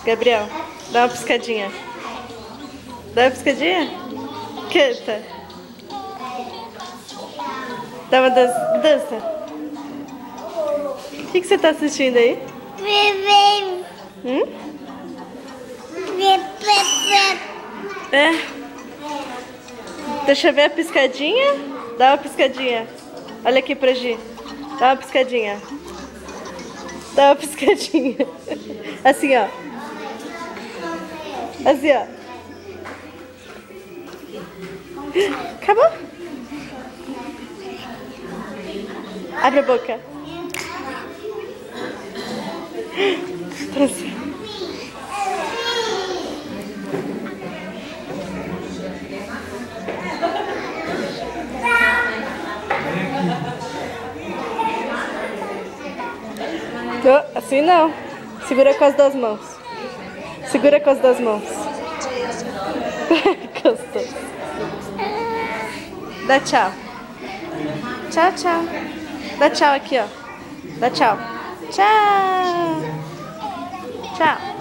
Gabriel, dá uma piscadinha. Dá uma piscadinha? Canta. Dá uma dança. O que você tá assistindo aí? É. Deixa eu ver a piscadinha. Dá uma piscadinha. Olha aqui pra Gi. Dá uma piscadinha. Dá uma piscadinha. Assim, ó. Assim, ó. Acabou? Abre a boca. Trouxe. Assim não. Segura com as duas mãos. Segura com as duas mãos. Gostoso. Dá tchau. Tchau, tchau. Dá tchau aqui, ó. Dá tchau. Tchau. Tchau.